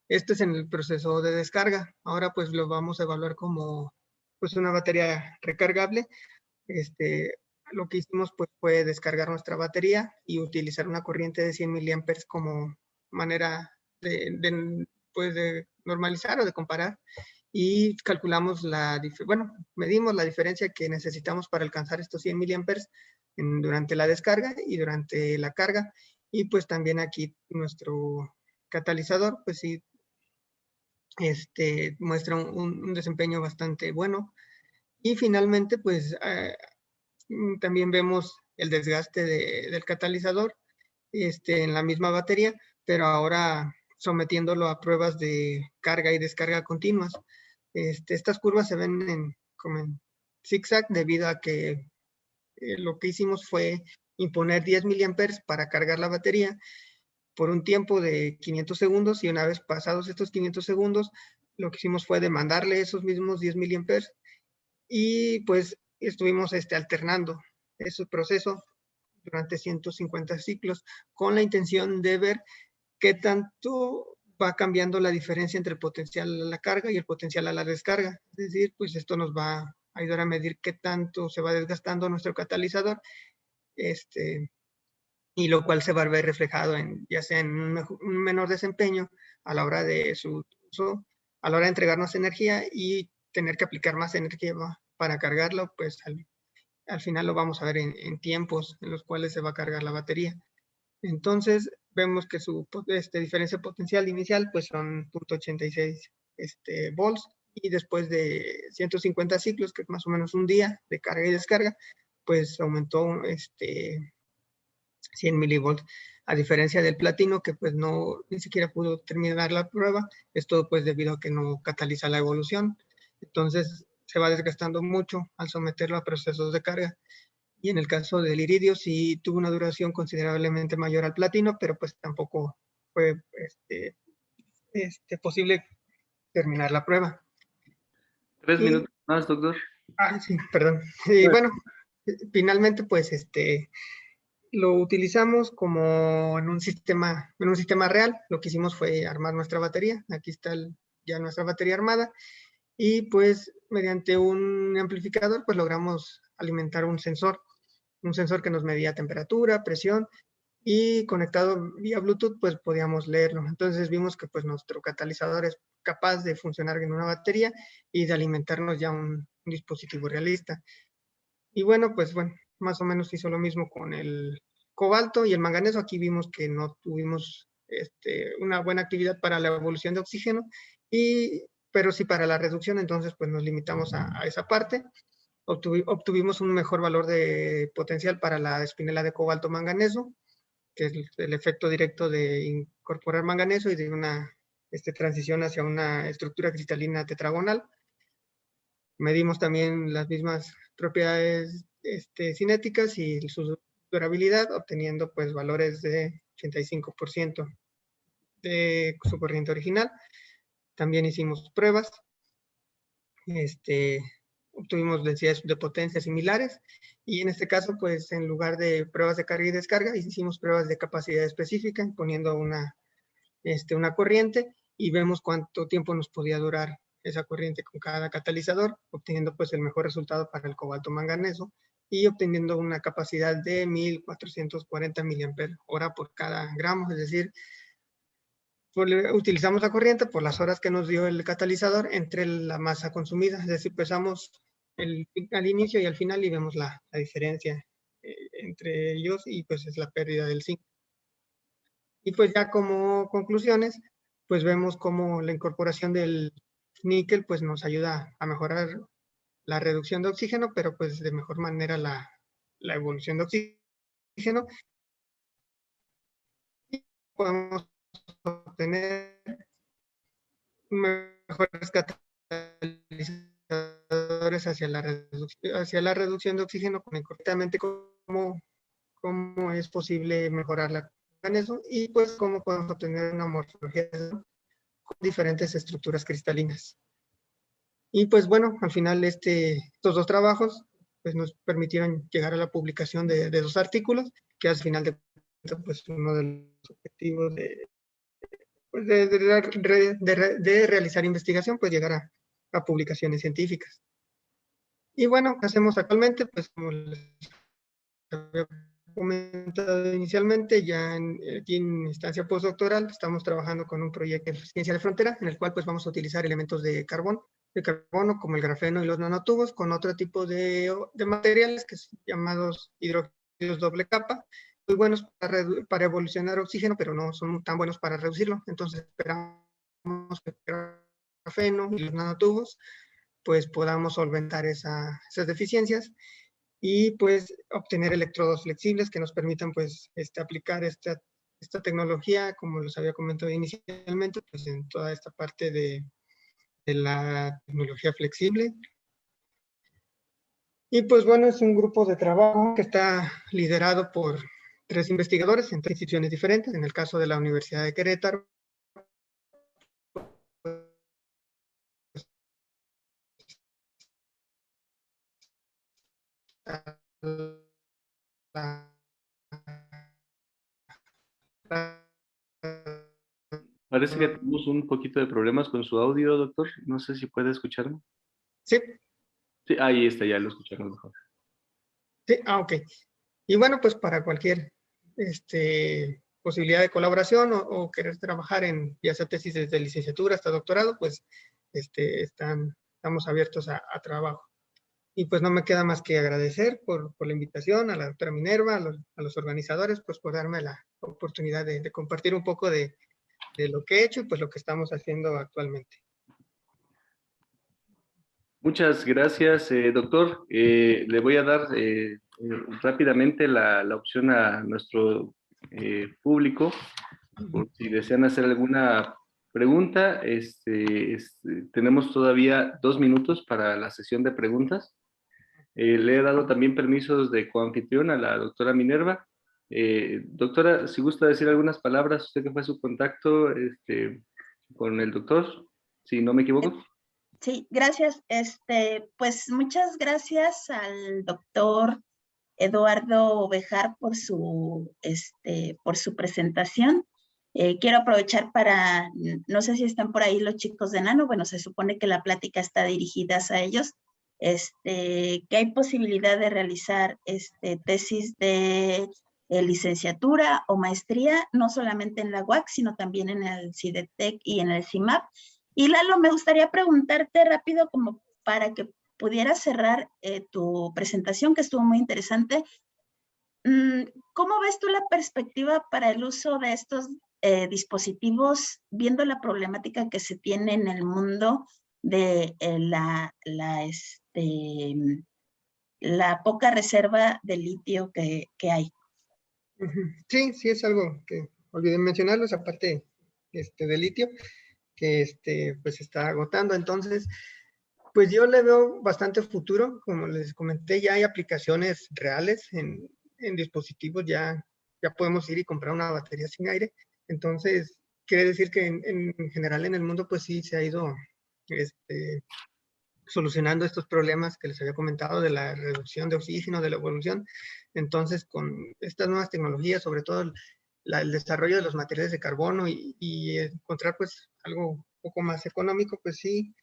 Este es en el proceso de descarga. Ahora pues lo vamos a evaluar como pues una batería recargable. Lo que hicimos pues fue descargar nuestra batería y utilizar una corriente de 100 miliamperes como manera pues de normalizar o de comparar. Y calculamos medimos la diferencia que necesitamos para alcanzar estos 100 miliamperes durante la descarga y durante la carga. Y pues también aquí nuestro catalizador, pues sí, muestra un desempeño bastante bueno. Y finalmente, pues también vemos el desgaste del catalizador en la misma batería, pero ahora sometiéndolo a pruebas de carga y descarga continuas. Estas curvas se ven como en zigzag debido a que lo que hicimos fue imponer 10 miliamperes para cargar la batería por un tiempo de 500 segundos y una vez pasados estos 500 segundos, lo que hicimos fue demandarle esos mismos 10 miliamperes y pues estuvimos alternando ese proceso durante 150 ciclos con la intención de ver qué tanto va cambiando la diferencia entre el potencial a la carga y el potencial a la descarga. Es decir, pues esto nos va a ayudar a medir qué tanto se va desgastando nuestro catalizador, y lo cual se va a ver reflejado ya sea en un menor desempeño a la hora de su uso, a la hora de entregarnos energía y tener que aplicar más energía para cargarlo, pues al final lo vamos a ver en tiempos en los cuales se va a cargar la batería. Entonces, vemos que su diferencia potencial inicial pues son 0.86 volts y después de 150 ciclos, que es más o menos un día de carga y descarga, pues aumentó 100 milivolts, a diferencia del platino que pues no, ni siquiera pudo terminar la prueba, esto pues debido a que no cataliza la evolución, entonces se va desgastando mucho al someterlo a procesos de carga. Y en el caso del iridio sí tuvo una duración considerablemente mayor al platino, pero pues tampoco fue posible terminar la prueba. 3 minutos más, doctor. Sí, perdón. Y bueno, finalmente pues lo utilizamos como en un sistema real. Lo que hicimos fue armar nuestra batería. Aquí está ya nuestra batería armada. Y pues mediante un amplificador pues logramos alimentar un sensor que nos medía temperatura, presión, y conectado vía Bluetooth pues podíamos leerlo. Entonces vimos que pues nuestro catalizador es capaz de funcionar en una batería y de alimentarnos ya un dispositivo realista. Y bueno, pues bueno, más o menos hizo lo mismo con el cobalto y el manganeso. Aquí vimos que no tuvimos una buena actividad para la evolución de oxígeno, pero sí para la reducción, entonces pues nos limitamos a esa parte. Obtuvimos un mejor valor de potencial para la espinela de cobalto manganeso, que es el efecto directo de incorporar manganeso y de una transición hacia una estructura cristalina tetragonal. Medimos también las mismas propiedades cinéticas y su durabilidad, obteniendo pues valores de 85% de su corriente original. También hicimos pruebas, obtuvimos densidades de potencia similares y en este caso pues en lugar de pruebas de carga y descarga hicimos pruebas de capacidad específica poniendo una corriente y vemos cuánto tiempo nos podía durar esa corriente con cada catalizador, obteniendo pues el mejor resultado para el cobalto manganeso y obteniendo una capacidad de 1440 mAh por cada gramo, es decir, utilizamos la corriente por las horas que nos dio el catalizador entre la masa consumida, es decir, pesamos al inicio y al final y vemos la diferencia entre ellos y pues es la pérdida del zinc. Y pues ya como conclusiones, pues vemos cómo la incorporación del níquel pues nos ayuda a mejorar la reducción de oxígeno, pero pues de mejor manera la evolución de oxígeno. Y podemos obtener mejores catalizadores hacia la reducción de oxígeno, concretamente cómo es posible mejorar la en eso y pues cómo podemos obtener una morfología con diferentes estructuras cristalinas. Y pues bueno, al final estos dos trabajos pues nos permitieron llegar a la publicación de 2 artículos, que al final de cuentas pues uno de los objetivos pues, de realizar investigación, pues llegar a publicaciones científicas. Y bueno, ¿qué hacemos actualmente? Pues como les había comentado inicialmente, ya aquí en instancia postdoctoral estamos trabajando con un proyecto de ciencia de frontera en el cual pues vamos a utilizar elementos de carbono como el grafeno y los nanotubos con otro tipo de materiales que son llamados hidrógeno óxidos doble capa, muy buenos para evolucionar oxígeno, pero no son tan buenos para reducirlo. Entonces esperamos que el grafeno y los nanotubos pues podamos solventar esas deficiencias y pues obtener electrodos flexibles que nos permitan pues aplicar esta tecnología, como les había comentado inicialmente, pues en toda esta parte de la tecnología flexible. Y pues bueno, es un grupo de trabajo que está liderado por 3 investigadores en 3 instituciones diferentes. En el caso de la Universidad de Querétaro, Parece que tenemos un poquito de problemas con su audio, doctor. No sé si puede escucharme. sí, Sí, ahí está, ya lo escuchamos mejor. sí, ok. Y bueno, pues para cualquier posibilidad de colaboración o querer trabajar en ya sea tesis desde licenciatura hasta doctorado, pues estamos abiertos a trabajo. Y pues no me queda más que agradecer por la invitación a la doctora Minerva, a los organizadores, pues por darme la oportunidad de compartir un poco de lo que he hecho y pues lo que estamos haciendo actualmente. Muchas gracias, doctor. Le voy a dar rápidamente la opción a nuestro público, por si desean hacer alguna pregunta. Tenemos todavía 2 minutos para la sesión de preguntas. Le he dado también permisos de coanfitrión a la doctora Minerva. Doctora, si gusta decir algunas palabras, usted que fue su contacto con el doctor, si no me equivoco. Sí, gracias. Pues muchas gracias al doctor Eduardo Bejar por por su presentación. Quiero aprovechar para, no sé si están por ahí los chicos de Nano, bueno, se supone que la plática está dirigida a ellos, que hay posibilidad de realizar tesis de licenciatura o maestría, no solamente en la UAC, sino también en el CIDETEC y en el CIMAP. Y Lalo, me gustaría preguntarte rápido como para que pudieras cerrar tu presentación, que estuvo muy interesante. ¿Cómo ves tú la perspectiva para el uso de estos dispositivos, viendo la problemática que se tiene en el mundo de la poca reserva de litio que hay? Sí, sí es algo que olvidé mencionarlo, esa parte de litio que pues está agotando. Entonces, pues yo le veo bastante futuro. Como les comenté, ya hay aplicaciones reales en dispositivos, ya podemos ir y comprar una batería sin aire. Entonces, quiere decir que en general en el mundo, pues sí se ha ido solucionando estos problemas que les había comentado de la reducción de oxígeno, de la evolución. Entonces, con estas nuevas tecnologías, sobre todo el desarrollo de los materiales de carbono y encontrar pues algo un poco más económico, pues sí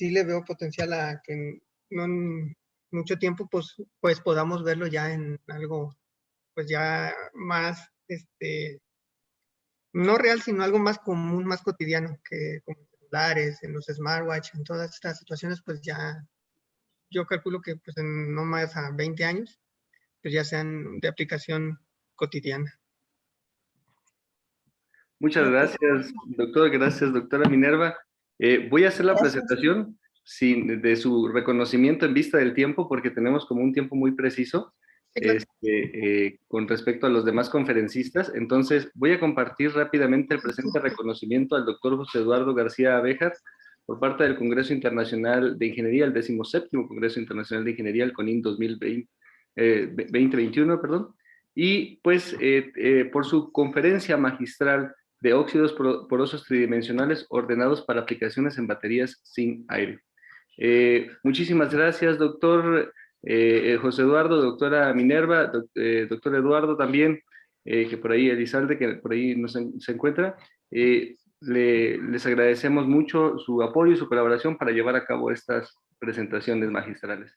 le veo potencial a que no en mucho tiempo pues podamos verlo ya en algo pues ya más no real, sino algo más común, más cotidiano, que como celulares, en los smartwatch, en todas estas situaciones, pues ya yo calculo que pues en no más a 20 años, pues ya sean de aplicación cotidiana. Muchas gracias, doctor. Gracias, doctora Minerva. Voy a hacer la presentación de su reconocimiento en vista del tiempo, porque tenemos como un tiempo muy preciso Sí, claro. con respecto a los demás conferencistas. Entonces, voy a compartir rápidamente el presente reconocimiento al doctor José Eduardo García Abéjar por parte del Congreso Internacional de Ingeniería, el 17º Congreso Internacional de Ingeniería, el CONIN 2021, perdón. Y pues por su conferencia magistral de óxidos porosos tridimensionales ordenados para aplicaciones en baterías sin aire. Muchísimas gracias, doctor José Eduardo, doctora Minerva, doctor Eduardo también, que por ahí, Elizalde, que por ahí se encuentra. Les agradecemos mucho su apoyo y su colaboración para llevar a cabo estas presentaciones magistrales.